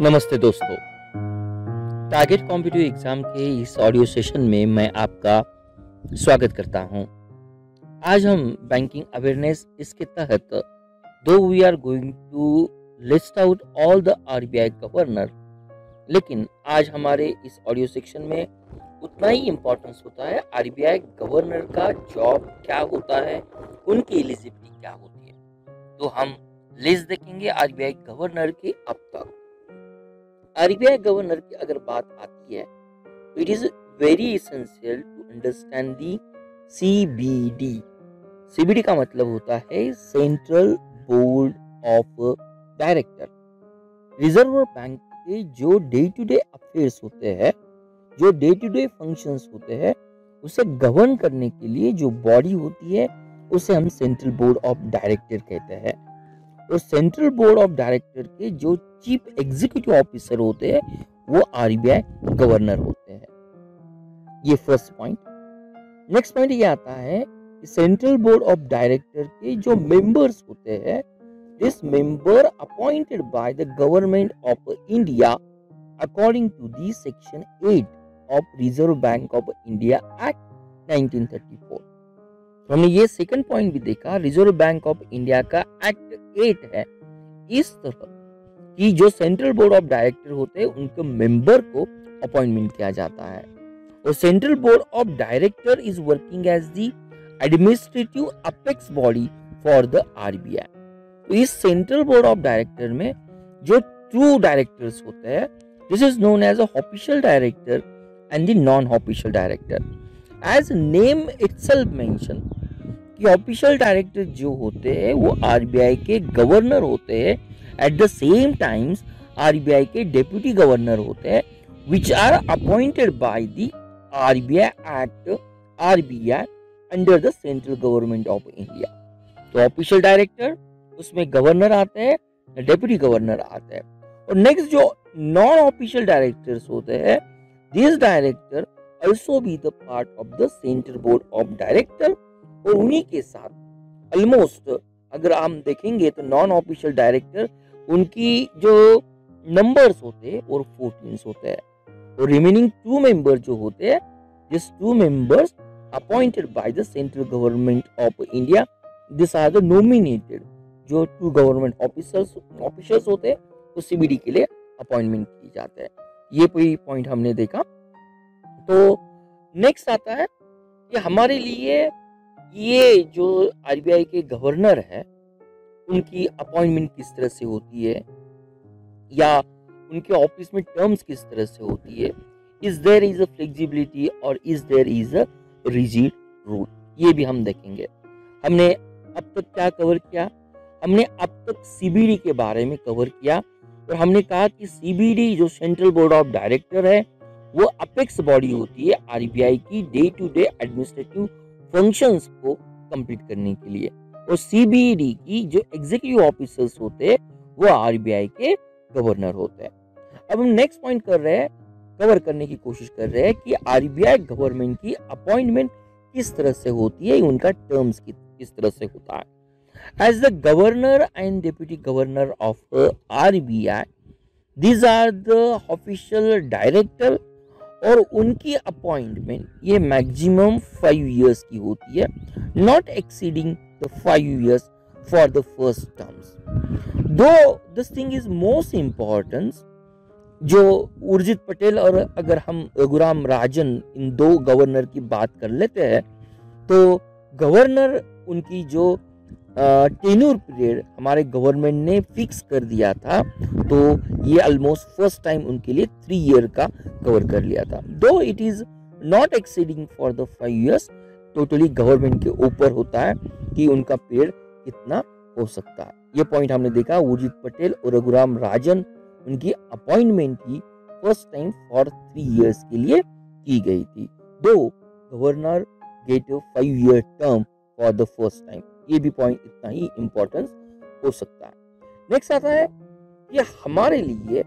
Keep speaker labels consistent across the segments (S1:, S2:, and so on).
S1: नमस्ते दोस्तों। Target competitive exam के इस ऑडियो सेशन में मैं आपका स्वागत करता हूं। आज हम बैंकिंग अवेयरनेस इसके तहत दो we are going to list out all the RBI governor, लेकिन आज हमारे इस ऑडियो सेक्शन में उतना ही इम्पोर्टेंस होता है आरबीआई गवर्नर का जॉब क्या होता है, उनकी एलिजिबिलिटी क्या होती है। तो हम लिस्ट देखेंगे आरबीआई गवर्नर की। अब तक आरबीआई गवर्नर की अगर बात आती है, it is very essential to understand the CBD. CBD का मतलब होता है central board of director. Reserve Bank के जो डे टू डे अफेयर्स होते हैं, जो डे टू डे फंक्शंस होते हैं, उसे गवर्न करने के लिए जो बॉडी होती है उसे हम सेंट्रल बोर्ड ऑफ डायरेक्टर कहते हैं। और सेंट्रल बोर्ड ऑफ डायरेक्टर के जो चीफ एग्जीक्यूटिव ऑफिसर होते हैं वो आरबीआई गवर्नर होते हैं। ये फर्स्ट पॉइंट। नेक्स्ट पॉइंट ये आता है कि सेंट्रल बोर्ड ऑफ डायरेक्टर के जो मेंबर्स होते हैं, this member appointed by the government of India according to the section 8 of Reserve Bank of India Act 1934। तो हमने ये सेकंड पॉइंट भी देखा, रिजर्व बैंक ऑफ इंडिया का एक्ट 8 है। इस तरह कि जो सेंट्रल बोर्ड ऑफ डायरेक्टर होते हैं उनके मेंबर को अपॉइंटमेंट किया जाता है। और central board of director is working as the administrative apex body for the RBI. तो इस सेंट्रल बोर्ड ऑफ डायरेक्टर में जो टू डायरेक्टर्स होते हैं, this is known as official director and the non official director. As name itself mention कि official director जो होते हैं वो आरबीआई के गवर्नर होते हैं, at the same times RBI के डेप्यूटी गवर्नर होते हैं, which are appointed by the RBI act RBI under the central government of India. तो ऑफिशियल डायरेक्टर, उसमें गवर्नर आते हैं, डेप्यूटी गवर्नर आते हैं। और नेक्स्ट जो नॉन ऑफिशियल डायरेक्टर्स होते हैं, this director also be the part of the central board of director। और उन्हीं के साथ ऑलमोस्ट अगर हम देखेंगे तो नॉन ऑफिशियल डायरेक्टर उनकी जो नंबर्स होते हैं और 14 होते हैं। और रिमेनिंग टू मेंबर जो होते हैं, this two members appointed by the central government of India, this are the nominated. जो टू गवर्नमेंट ऑफिसर्स होते हैं वो सीबीडी के लिए अपॉइंटमेंट किए जाते हैं। ये कोई पॉइंट हमने देखा। तो नेक्स्ट आता है कि हमारे लिए ये जो आरबीआई के गवर्नर है उनकी अपॉइंटमेंट किस तरह से होती है, या उनके ऑफिस में टर्म्स किस तरह से होती है, is there is a flexibility और is there is a rigid rule, ये भी हम देखेंगे। हमने अब तक क्या कवर किया? हमने अब तक सीबीडी के बारे में कवर किया और हमने कहा कि सीबीडी जो सेंट्रल बोर्ड ऑफ डायरेक्टर है वो अपेक्स बॉडी होती है आरबीआई की day to day administrative functions को कंप्लीट करने के लिए। और सीबीडी की जो एग्जीक्यूटिव ऑफिसर्स होते हैं वो आरबीआई के गवर्नर होते हैं। अब हम नेक्स्ट पॉइंट कवर करने की कोशिश कर रहे हैं कि आरबीआई गवर्नमेंट की अपॉइंटमेंट किस तरह से होती है, उनका टर्म्स किस तरह से होता है। As the governor and deputy governor of RBI, these are the official director, और उनकी अपॉइंटमेंट ये मैक्सिमम 5 इयर्स की होती है, not exceeding the 5 years for the first terms. Though this thing is most important. जो उर्जित पटेल और अगर हम रघुराम राजन, इन दो गवर्नर की बात कर लेते हैं, तो गवर्नर उनकी जो टेन्योर पीरियड हमारे गवर्नमेंट ने फिक्स कर दिया था, तो ये ऑलमोस्ट फर्स्ट टाइम उनके लिए 3 ईयर का कवर कर लिया था। दो it is not exceeding for the 5 years, totally government के ऊपर होता है कि उनका पीरियड कितना हो सकता है। ये पॉइंट हमने देखा। उर्जित पटेल और रघुराम राजन, उनकी अपॉइंटमेंट की फर्स्ट टाइम फॉर 3 इयर्स के लिए की गई थी। Two governor get 5 year term for the first time. ये भी पॉइंट इतना ही इंपॉर्टेंस हो सकता है। नेक्स्ट आता है कि हमारे लिए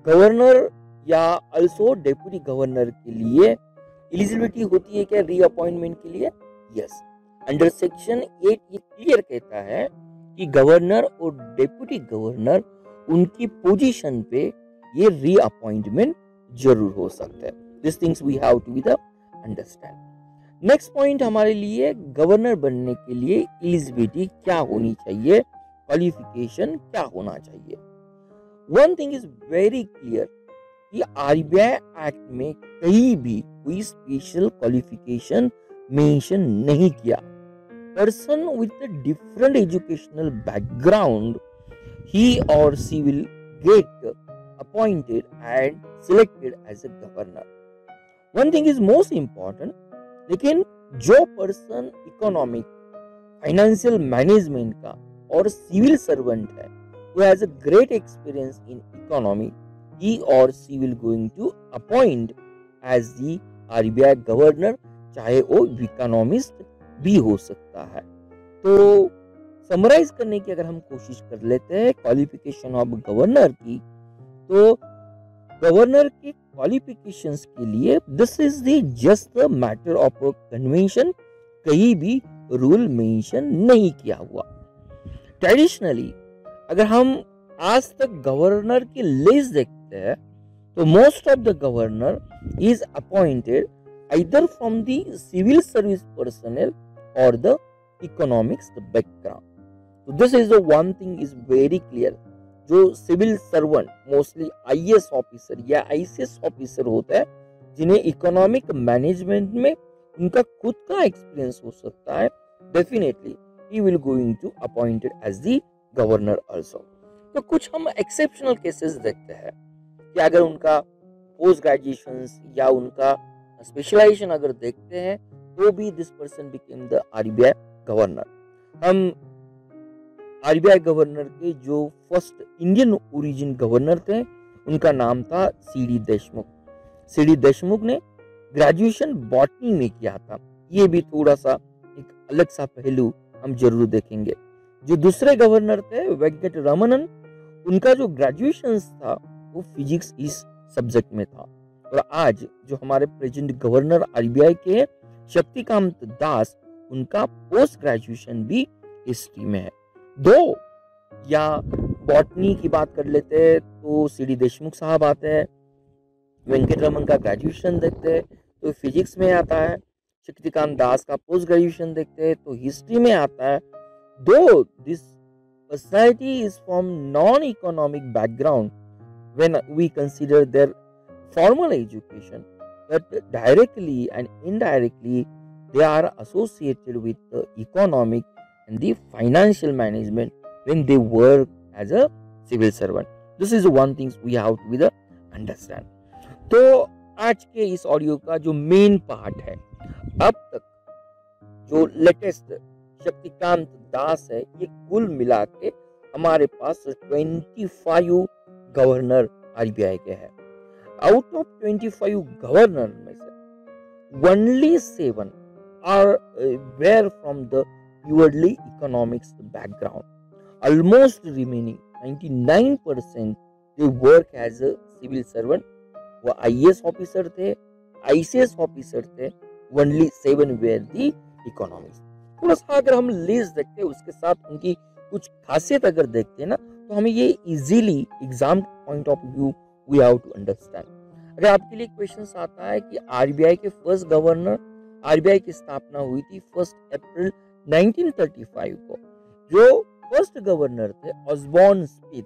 S1: गवर्नर या अल्सो डेप्यूटी गवर्नर के लिए एलिजिबिलिटी होती है क्या रीअपॉइंटमेंट के लिए? यस, अंडर सेक्शन 8 ये क्लियर कहता है कि गवर्नर और डेप्यूटी गवर्नर उनकी पोजीशन पे ये रीअपॉइंटमेंट जरूर हो सकता है। This things we have to be the understand. Next point हमारे लिए, गवर्नर बनने के लिए एलिजिबिलिटी क्या होनी चाहिए, क्वालिफिकेशन क्या होना चाहिए। One thing is very clear कि आरबीआई एक्ट में कहीं भी कोई स्पेशल क्वालिफिकेशन मेंशन नहीं किया। Person with different educational background he or she will get appointed and selected as a governor. One thing is most important, लेकिन जो person economic financial management का और सिविल सर्वेंट है, who has a great experience in economy, he or she will going to appoint as the RBI governor, चाहे वो economist भी हो सकता है। तो समराइज करने की अगर हम कोशिश कर लेते हैं क्वालिफिकेशन ऑफ गवर्नर की, तो गवर्नर के क्वालिफिकेशंस के लिए this is the just the matter of convention, कहीं भी रूल मेंशन नहीं किया हुआ। ट्रेडिशनली अगर हम आज तक गवर्नर की लिस्ट देखते हैं, तो most of the governor is appointed either from the civil service personal और द इकोनॉमिक्स बैकग्राउंड। तो this is the one thing is very clear, जो civil servant mostly IAS officer या आईसीएस ऑफिसर होता है, जिन्हें इकोनॉमिक मैनेजमेंट में उनका खुद का एक्सपीरियंस हो सकता है, definitely he will going to appointed as the governor also. तो कुछ हम एक्सेप्शनल केसेस देखते हैं कि अगर उनका पोस्ट ग्रेजुएशन या उनका स्पेशलाइजेशन अगर देखते हैं, तो भी this person became the RBI governor. हम आरबीआई गवर्नर के जो फर्स्ट इंडियन ओरिजिन गवर्नर थे, उनका नाम था सीडी देशमुख। सीडी देशमुख ने ग्रेजुएशन बॉटनी में किया था। ये भी थोड़ा सा एक अलग सा पहलू हम जरूर देखेंगे। जो दूसरे गवर्नर थे वेंकट रमनन, उनका जो ग्रेजुएशन था वो फिजिक्स इस सब्जेक्ट में था। और आज जो हमारे प्रेजेंट गवर्नर आरबीआई के हैं शक्तिकांत दास, उनका पोस्ट ग्रेजुएशन भी हिस्ट्री में है। दो या बॉटनी की बात कर लेते हैं तो सीडी देशमुख साहब आते हैं, वेंकट रमन का ग्रेजुएशन देखते हैं तो फिजिक्स में आता है, शक्तिकांत दास का पोस्ट ग्रेजुएशन देखते हैं तो हिस्ट्री में आता है। Though this personality is from non economic background when we consider their formal education, but directly and indirectly they are associated with the economic and the financial management when they work as a civil servant. This is one thing we have to be the understand. तो आज के इस audio का जो main part है, अब तक जो लेटेस्ट शक्तिकांत दास है, ये कुल मिला के हमारे पास 25 गवर्नर आरबीआई के हैं। आउट ऑफ 25 गवर्नर में से only 7 are were from the purely economics background. Almost remaining 99% they work as a civil servant. वो आईएएस ऑफिसर थे, आईसीएस ऑफिसर थे, ओनली 7 वेयर द इकोनॉमिक्स। थोड़ा सा अगर हम लिस्ट देखते हैं, उसके साथ उनकी कुछ खासियत अगर देखते हैं ना, तो हमें ये easily exam point of view we have to understand. अगर आपके लिए क्वेश्चन आता है कि आरबीआई के फर्स्ट गवर्नर, आरबीआई की स्थापना हुई थी 1 अप्रैल 1935 को। जो फर्स्ट गवर्नर थे ऑसबॉर्न स्मिथ,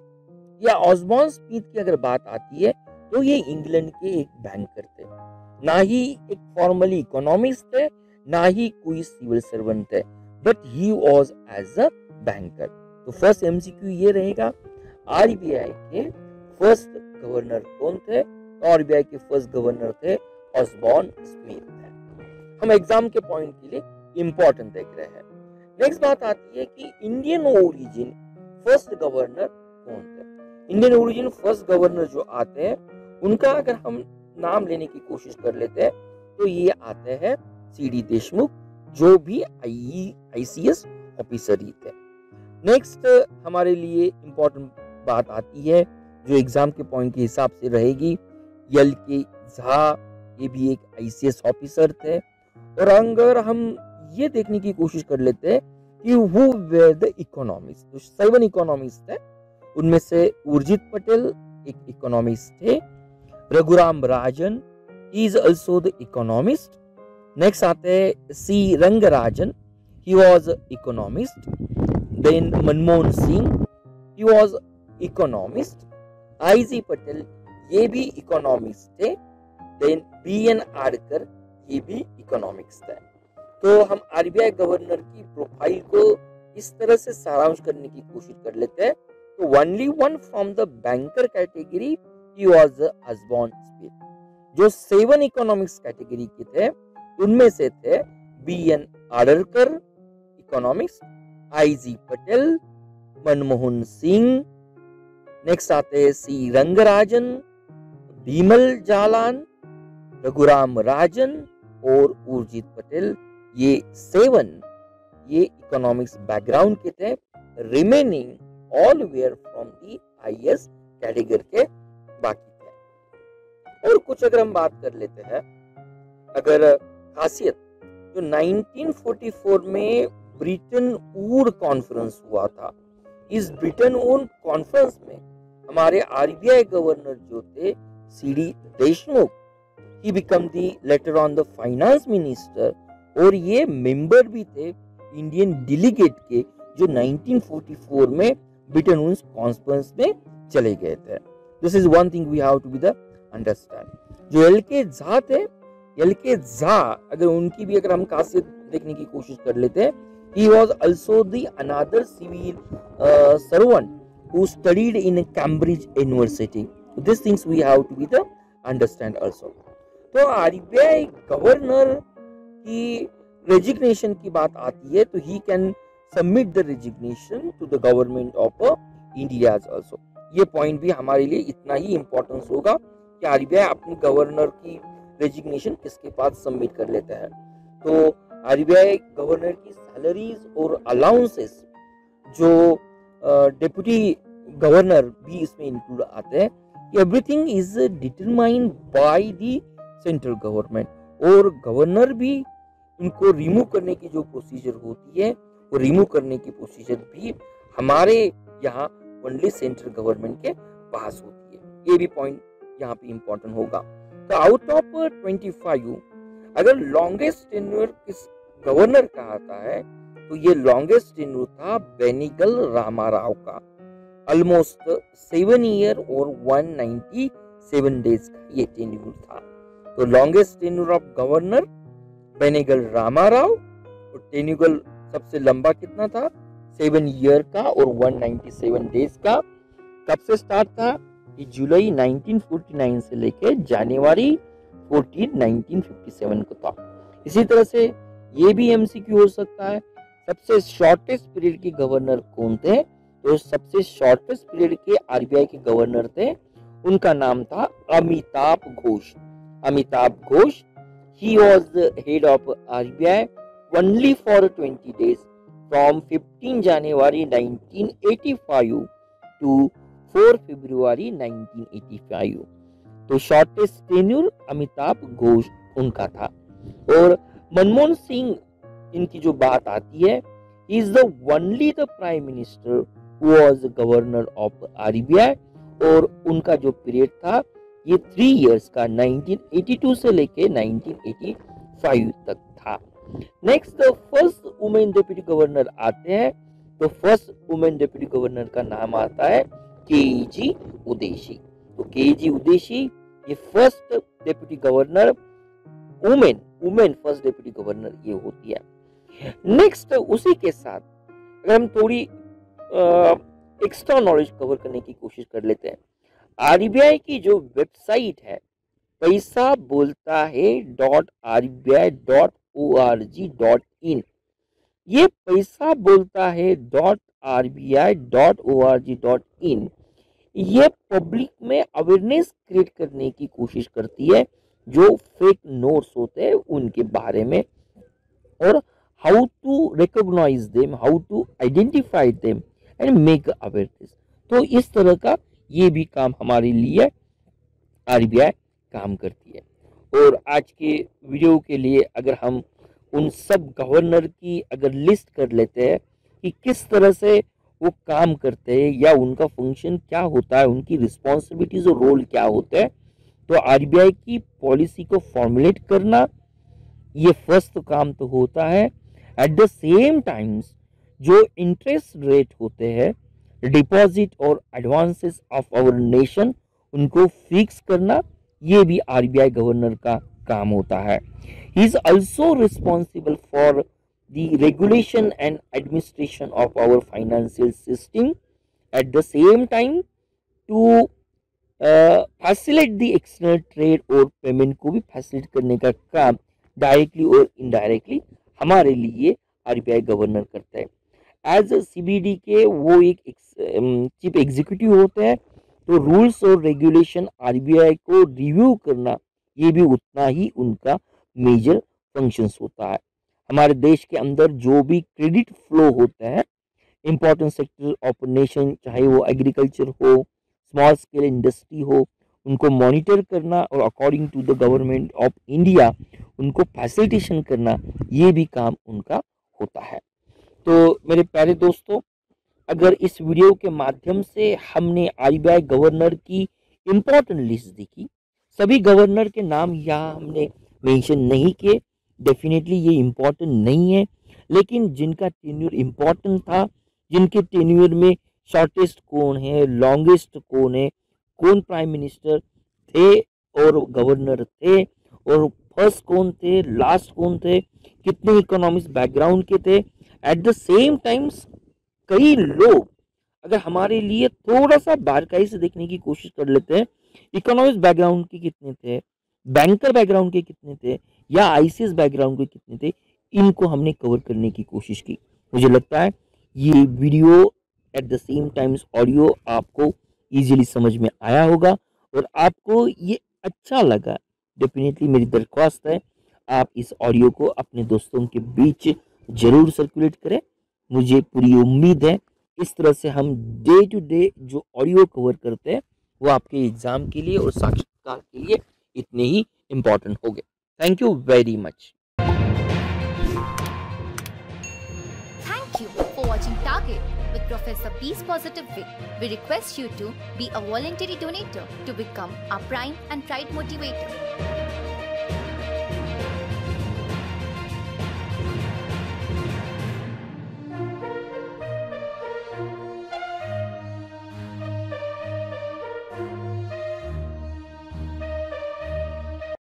S1: या ऑसबॉर्न स्मिथ की अगर बात आती है तो ये इंग्लैंड के एक बैंकर थे, ना ही एक फॉर्मली इकोनॉमिस्ट थे, ना ही कोई सिविल सर्वेंट थे, but he was as a banker. तो फर्स्ट एमसीक्यू ये रहेगा, आरबीआई के फर्स्ट गवर्नर कौन थे? तो आरबीआई के फर्स्ट गवर्नर थे ऑसबॉर्न स्मिथ थे। हम एग्जाम के पॉइंट के लिए इंपॉर्टेंट देख रहे हैं। नेक्स्ट बात आती है कि इंडियन ओरिजिन फर्स्ट गवर्नर कौन थे? इंडियन ओरिजिन फर्स्ट गवर्नर जो आते हैं, उनका अगर हम नाम लेने की कोशिश कर लेते हैं तो ये आते हैं सीडी देशमुख, जो भी आईसीएस ऑफिसर ही थे। नेक्स्ट हमारे लिए इंपॉर्टेंट बात आती है जो एग्जाम के पॉइंट के हिसाब से रहेगी, यल के झा, ये भी एक आईसीएस ऑफिसर थे। और अगर हम ये देखने की कोशिश कर लेते हैं कि हु वेर द इकोनॉमिस्ट, तो 7 इकोनॉमिस्ट थे, उनमें से उर्जित पटेल एक इकोनॉमिस्ट थे। Raghuram Rajan, he is also the economist. Next आते हैं C Rangarajan, he was economist. Then Manmohan Singh, he was economist. I G. Patel, ये भी इकोनॉमिस्ट थे। Then BN. आडकर, ये भी इकोनॉमिक्स थे। तो हम आरबीआई गवर्नर की प्रोफाइल को इस तरह से सारांश करने की कोशिश कर लेते हैं। तो only one from the banker category, he was Osborne Smith. जो 7 इकोनॉमिक्स कैटेगरी के थे उनमें से थे B N. Adarkar economics, I G. Patel, Manmohan Singh, next आते हैं सी रंगराजन, बिमल जालान, रघुराम राजन और उर्जित पटेल। ये 7 ये इकोनॉमिक्स बैकग्राउंड के थे। Remaining all were from the highest category के बाकी थे। और कुछ अगर हम बात कर लेते हैं, अगर खासियत जो 1944 में ब्रिटेन वुड कॉन्फ्रेंस हुआ था, इस ब्रिटेन वुड कॉन्फ्रेंस में हमारे आरबीआई गवर्नर जो थे CD. Deshmukh, he become the later on the finance minister, और ये मेंबर भी थे इंडियन डेलीगेट के जो 1944 में ब्रिटेन वुड कॉन्फ्रेंस में चले गए थे। This is one thing we have to be the understand. जो एल.के. झा थे, एल.के. झा अगर उनकी भी अगर हम खासियत देखने की कोशिश कर लेते हैं, he was also the another civil servant who studied in Cambridge University. So these things we have to be the understand also. तो आरबीआई गवर्नर की रेजिग्नेशन की बात आती है तो he can submit the resignation to the government of India also. ये point भी हमारे लिए इतना ही इम्पोर्टेंस होगा कि आरबीआई अपनी गवर्नर की रेजिग्नेशन किसके पास सबमिट कर लेता है। तो आरबीआई गवर्नर की सैलरीज और अलाउंसेस जो डिप्टी गवर्नर भी इसमें इंक्लूड आते हैं, everything is determined by the central government, और गवर्नर भी उनको रिमूव करने की जो प्रोसीजर होती है वो रिमूव करने की प्रोसीजर भी हमारे यहाँ ओनली सेंट्रल गवर्नमेंट के पास होती है। ये भी पॉइंट यहाँ पे इम्पोर्टेंट होगा। तो आउट ऑफ 25 अगर लॉन्गेस्ट टेन्योर किस गवर्नर का आता है तो ये लॉन्गेस्ट टेन्योर था बेनिगल रामाराव का, ऑलमोस्ट 7 ईयर और 197 डेज का ये टेन्योर था। तो longest tenure of governor Benegal Rama Rau, और टेन्योर सबसे लंबा कितना था 7 ईयर का और 197 डेज का। कब से स्टार्ट था? जुलाई 1949 से लेके जनवरी 14 1957 को था। इसी तरह से ये भी एमसीक्यू हो सकता है, सबसे शॉर्टेस्ट पीरियड के गवर्नर कौन थे? तो सबसे शॉर्टेस्ट पीरियड के आरबीआई के गवर्नर थे, उनका नाम था Amitabh Ghosh. Amitabh Ghosh, he was the head of RBI only for 20 days from 15 January 1985 to 4 February 1985। तो शॉर्टेस्ट टेन्यूर अमिताभ घोष उनका था। और मनमोहन सिंह, इनकी जो बात आती है, he is the only the prime minister who was governor of RBI, और उनका जो पीरियड था ये 3 इयर्स का 1982 से लेके 1985 तक था। Next first women deputy governor आते हैं, तो फर्स्ट वुमेन डिप्टी गवर्नर का नाम आता है के.जी. उदेशी। तो के.जी. उदेशी ये first deputy governor, women first deputy governor ये होती है। नेक्स्ट उसी के साथ अगर हम थोड़ी एक्स्ट्रा नॉलेज कवर करने की कोशिश कर लेते हैं, आरबीआई की जो वेबसाइट है पैसा बोलता है .rbi.org.in, ये पैसा बोलता है .rbi.org.in ये पब्लिक में अवेयरनेस क्रिएट करने की कोशिश करती है जो फेक नोट्स होते हैं उनके बारे में, और how to recognise them, how to identify them and make awareness. तो इस तरह का ये भी काम हमारे लिए आरबीआई काम करती है। और आज के वीडियो के लिए अगर हम उन सब गवर्नर की अगर लिस्ट कर लेते हैं कि किस तरह से वो काम करते हैं या उनका फंक्शन क्या होता है, उनकी रिस्पॉन्सिबिलिटीज और रोल क्या होता है। तो आरबीआई की पॉलिसी को फॉर्मुलेट करना ये फर्स्ट काम तो होता है। एट द सेम टाइम्स जो इंटरेस्ट रेट होते हैं डिपॉजिट और एडवांसेस ऑफ आवर नेशन उनको फिक्स करना ये भी आरबीआई गवर्नर का काम होता है। He is also responsible for the regulation and administration of our financial system. At the same time to facilitate the external trade और पेमेंट को भी फैसिलिटेट करने का काम डायरेक्टली और इनडायरेक्टली हमारे लिए आरबीआई गवर्नर करता है। एज सीबीडी के वो एक चीफ एग्जीक्यूटिव होते हैं, तो रूल्स और रेगुलेशन आरबीआई को रिव्यू करना ये भी उतना ही उनका मेजर फंक्शंस होता है। हमारे देश के अंदर जो भी क्रेडिट फ्लो होता है इम्पोर्टेंट सेक्टर ऑफ नेशन, चाहे वो एग्रीकल्चर हो, स्मॉल स्केल इंडस्ट्री हो, उनको मॉनिटर करना और according to the government of India उनको फैसिलिटेशन करना ये भी काम उनका होता है। तो मेरे प्यारे दोस्तों, अगर इस वीडियो के माध्यम से हमने आरबीआई गवर्नर की इम्पोर्टेंट लिस्ट देखी, सभी गवर्नर के नाम यहाँ हमने मेंशन नहीं किए, डेफिनेटली ये इम्पोर्टेंट नहीं है, लेकिन जिनका टेन्योर इम्पोर्टेंट था, जिनके टेन्योर में शॉर्टेस्ट कौन है, लॉन्गेस्ट कौन है, कौन प्राइम मिनिस्टर थे और गवर्नर थे, और फर्स्ट कौन थे, लास्ट कौन थे, कितने इकोनॉमिक्स बैकग्राउंड के थे। एट द सेम टाइम्स कई लोग अगर हमारे लिए थोड़ा सा बारीकाई से देखने की कोशिश कर लेते हैं, इकोनॉमिक्स बैकग्राउंड के कितने थे, बैंकर बैकग्राउंड के कितने थे, या आईसीएस बैकग्राउंड के कितने थे, इनको हमने कवर करने की कोशिश की। मुझे लगता है ये video at the same times audio आपको इजीली समझ में आया होगा और आपको ये अच्छा लगा। डेफिनेटली मेरी दरख्वास्त है आप इस ऑडियो को अपने दोस्तों के बीच जरूर सर्कुलेट करें। मुझे पूरी उम्मीद है इस तरह से हम डे टू डे जो ऑडियो कवर करते हैं वो आपके एग्जाम के लिए और साक्षात्कार के लिए इतने ही इम्पोर्टेंट हो गए। Thank you very much.
S2: Thank you for watching Target with Professor B's Positive Way. We request you to be a voluntary donator to become our prime and pride motivator.